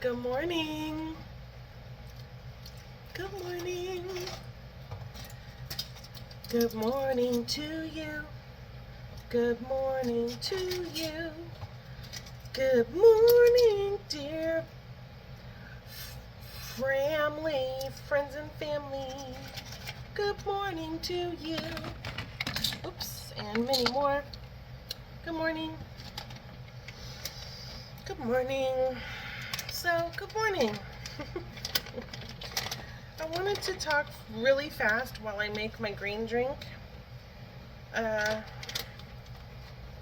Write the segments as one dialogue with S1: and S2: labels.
S1: Good morning. Good morning. Good morning to you. Good morning to you. Good morning, dear family, friends and family. Good morning to you. Oops, and many more. Good morning. Good morning. So, good morning. I wanted to talk really fast while I make my green drink.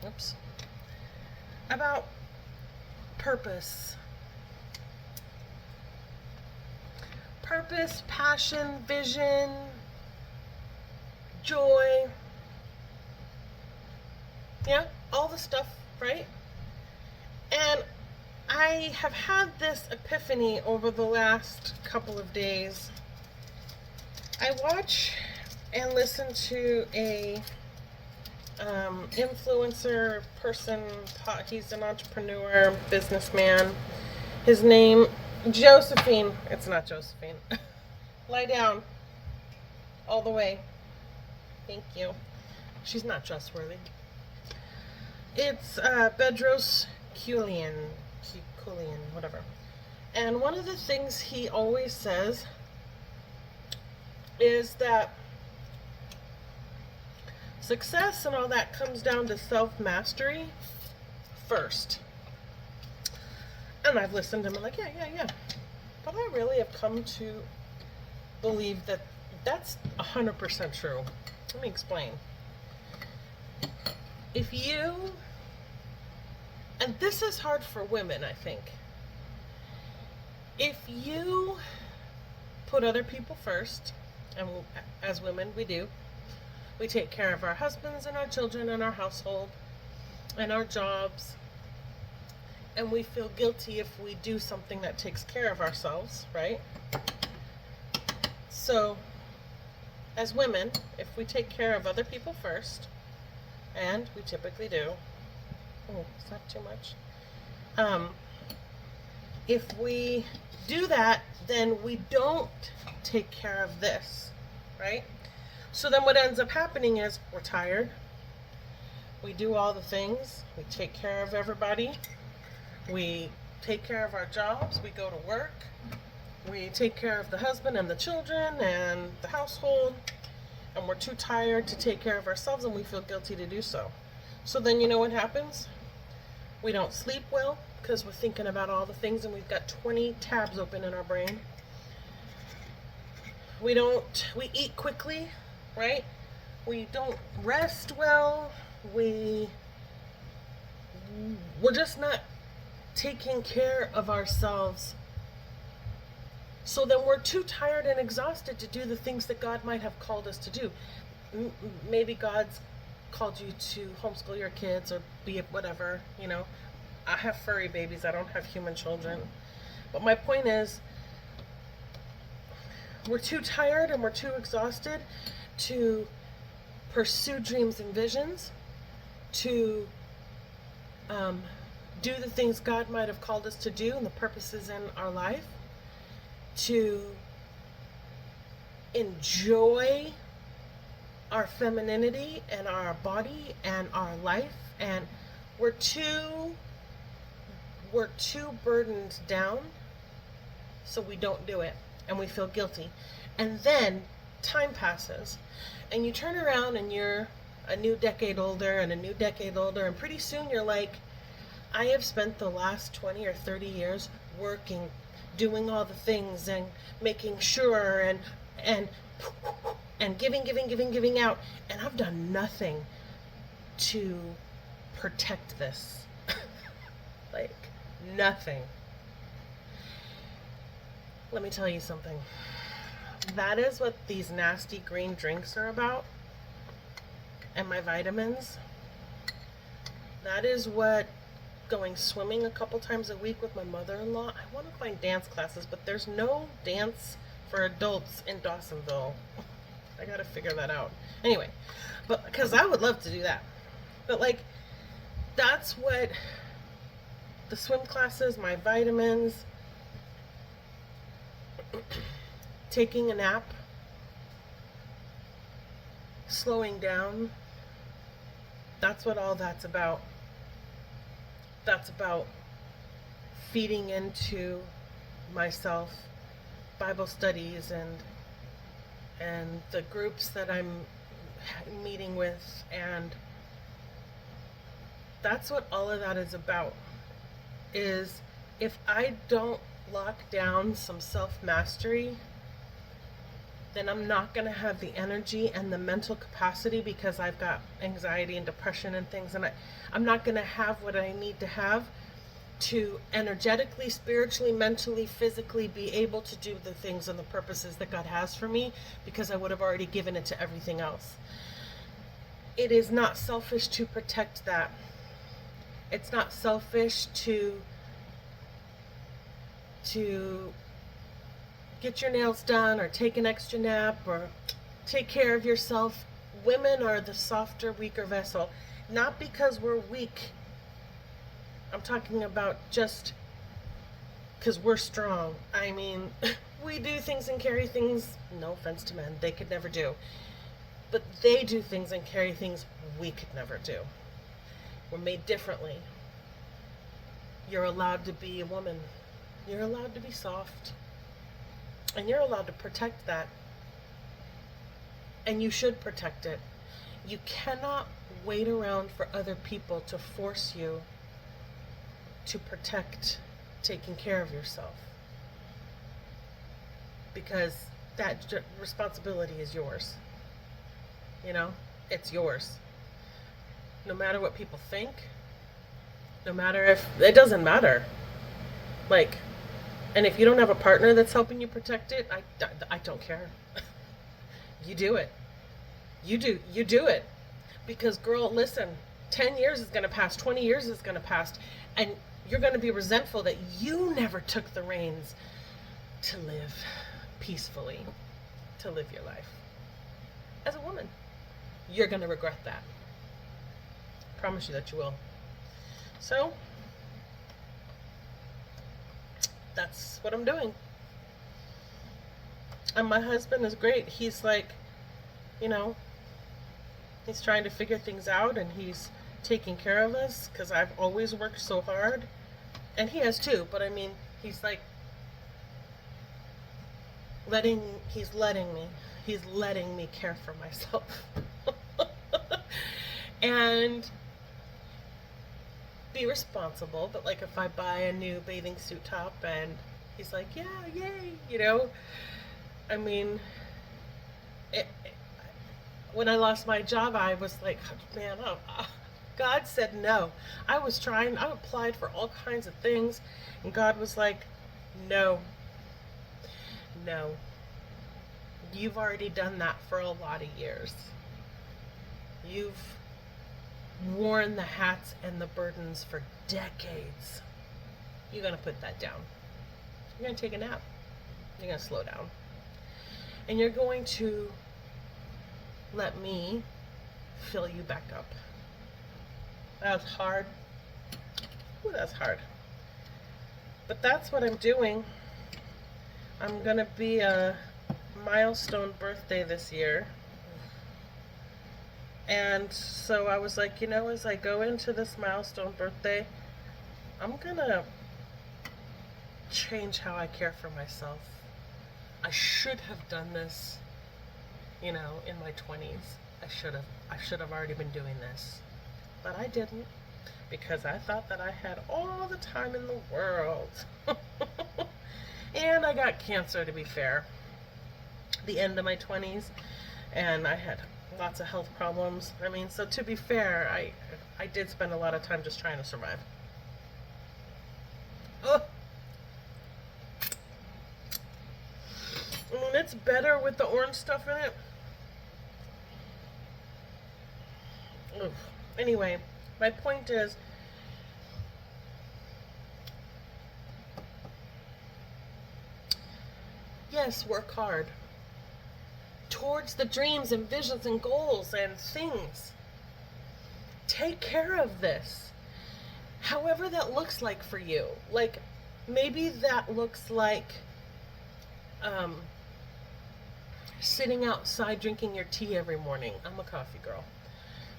S1: Oops. About purpose. Purpose, passion, vision, joy. Yeah, all the stuff, right? And I have had this epiphany over the last couple of days. I watch and listen to a influencer person. He's an entrepreneur, businessman. His name, Josephine. It's not Josephine. Lie down. All the way. Thank you. She's not trustworthy. It's Bedros Keuilian, whatever. And one of the things he always says is that success and all that comes down to self-mastery first. And I've listened to him and I'm like, yeah. But I really have come to believe that that's 100% true. Let me explain. If you, and this is hard for women, I think. If you put other people first, and as women we do, we take care of our husbands and our children and our household and our jobs, and we feel guilty if we do something that takes care of ourselves, right? So, as women, if we take care of other people first, and we typically do, is that too much? If we do that, then we don't take care of this, right? So then what ends up happening is we're tired. We do all the things. We take care of everybody. We take care of our jobs. We go to work. We take care of the husband and the children and the household. And we're too tired to take care of ourselves, and we feel guilty to do so. So then you know what happens? We don't sleep well because we're thinking about all the things, and we've got 20 tabs open in our brain. We eat quickly, right? We don't rest well. We're just not taking care of ourselves. So then we're too tired and exhausted to do the things that God might have called us to do. Maybe God's called you to homeschool your kids or be whatever, you know. I have furry babies. I don't have human children. But my point is, we're too tired and we're too exhausted to pursue dreams and visions, to do the things God might have called us to do and the purposes in our life, to enjoy our femininity and our body and our life, and we're too burdened down, so we don't do it and we feel guilty. And then time passes and you turn around and you're a new decade older and a new decade older, and pretty soon you're like, I have spent the last 20 or 30 years working, doing all the things and making sure and giving out, and I've done nothing to protect this. Like, nothing. Let me tell you something. That is what these nasty green drinks are about, and my vitamins. That is what going swimming a couple times a week with my mother-in-law. I want to find dance classes, but there's no dance for adults in Dawsonville. I gotta figure that out. Anyway, but because I would love to do that. But like, that's what the swim classes, my vitamins, taking a nap, slowing down. That's what all that's about. That's about feeding into myself, Bible studies and the groups that I'm meeting with, and that's what all of that is about. Is if I don't lock down some self-mastery, then I'm not going to have the energy and the mental capacity, because I've got anxiety and depression and things, and I'm not going to have what I need to have to energetically, spiritually, mentally, physically be able to do the things and the purposes that God has for me, because I would have already given it to everything else. It is not selfish to protect that. It's not selfish to get your nails done or take an extra nap or take care of yourself. Women are the softer, weaker vessel. Not because we're weak. I'm talking about just because we're strong. I mean, we do things and carry things, no offense to men, they could never do. But they do things and carry things we could never do. We're made differently. You're allowed to be a woman. You're allowed to be soft. And you're allowed to protect that. And you should protect it. You cannot wait around for other people to force you to protect taking care of yourself. Because that responsibility is yours. You know, it's yours. No matter what people think, no matter if, it doesn't matter. Like, and if you don't have a partner that's helping you protect it, I don't care. You do it. You do it. Because girl, listen, 10 years is going to pass, 20 years is going to pass, and you're going to be resentful that you never took the reins to live peacefully, to live your life. As a woman, you're going to regret that. I promise you that you will. So, that's what I'm doing. And my husband is great. He's like, you know, he's trying to figure things out, and he's taking care of us, because I've always worked so hard. And he has too, but I mean, he's like he's letting me care for myself. And be responsible. But like, if I buy a new bathing suit top and he's like, yeah, yay, you know, I mean, when I lost my job, I was like, man, God said no. I applied for all kinds of things, and God was like, no. You've already done that for a lot of years. You've worn the hats and the burdens for decades. You're going to put that down. You're going to take a nap. You're going to slow down. And you're going to let me fill you back up. That's hard. Ooh, that's hard. But that's what I'm doing. I'm going to be a milestone birthday this year. And so I was like, you know, as I go into this milestone birthday, I'm going to change how I care for myself. I should have done this, you know, in my 20s. I should have already been doing this. But I didn't, because I thought that I had all the time in the world. And I got cancer, to be fair, the end of my 20s, and I had lots of health problems. I mean, so to be fair, I did spend a lot of time just trying to survive. Oh, I mean, it's better with the orange stuff in it. Ugh. Anyway, my point is, yes, work hard towards the dreams and visions and goals and things. Take care of this. However that looks like for you. Like, maybe that looks like um, sitting outside drinking your tea every morning. I'm a coffee girl.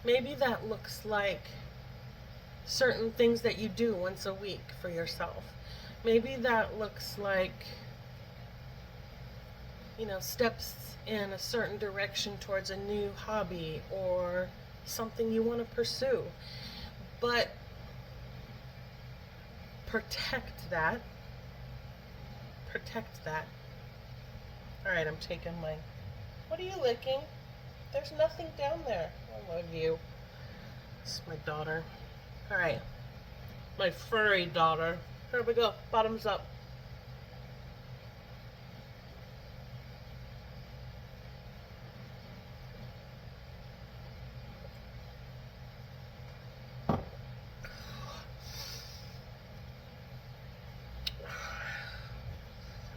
S1: Maybe that looks like certain things that you do once a week for yourself. Maybe that looks like, steps in a certain direction towards a new hobby or something you want to pursue. But protect that. Protect that. All right, I'm taking my... What are you licking? There's nothing down there. I love you. It's my daughter. All right. My furry daughter. Here we go. Bottoms up.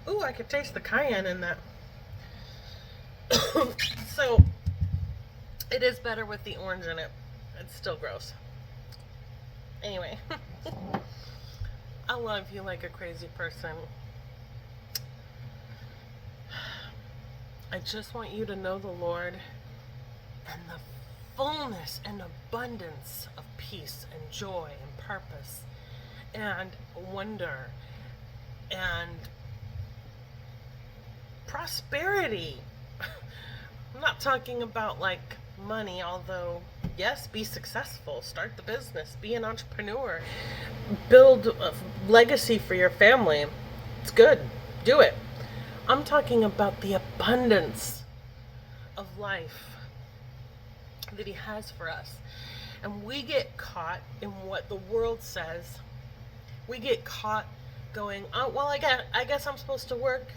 S1: Ooh, I could taste the cayenne in that. So, it is better with the orange in it. It's still gross. Anyway. I love you like a crazy person. I just want you to know the Lord and the fullness and abundance of peace and joy and purpose and wonder and prosperity. I'm not talking about like money, although yes, be successful, start the business, be an entrepreneur, build a legacy for your family. It's good. Do it. I'm talking about the abundance of life that He has for us. And we get caught in what the world says. We get caught going, oh, well, I guess I'm supposed to work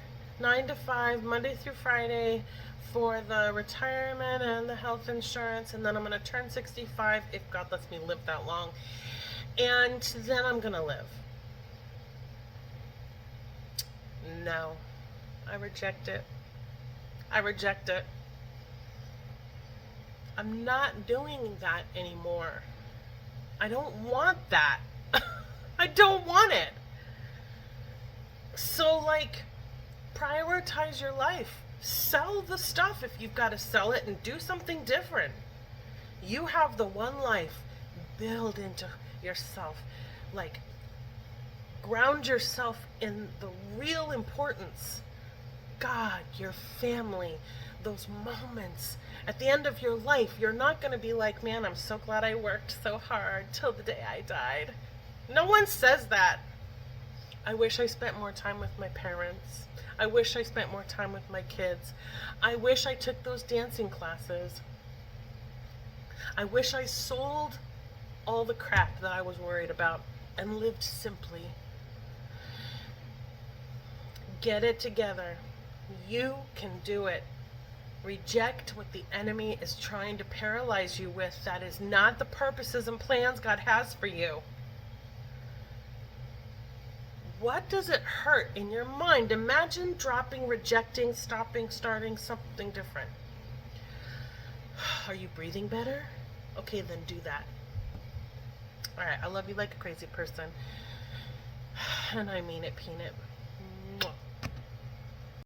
S1: 9 to 5, Monday through Friday, for the retirement and the health insurance, and then I'm going to turn 65 if God lets me live that long, and then I'm going to live. No, I reject it. I reject it. I'm not doing that anymore. I don't want that. I don't want it. So, prioritize your life. Sell the stuff if you've got to sell it and do something different. You have the one life. Build into yourself. Ground yourself in the real importance. God, your family, those moments. At the end of your life, you're not going to be like, man, I'm so glad I worked so hard till the day I died. No one says that. I wish I spent more time with my parents. I wish I spent more time with my kids. I wish I took those dancing classes. I wish I sold all the crap that I was worried about and lived simply. Get it together. You can do it. Reject what the enemy is trying to paralyze you with. That is not the purposes and plans God has for you. What does it hurt in your mind? Imagine dropping, rejecting, stopping, starting something different. Are you breathing better? Okay, then do that. All right, I love you like a crazy person. And I mean it, Peanut.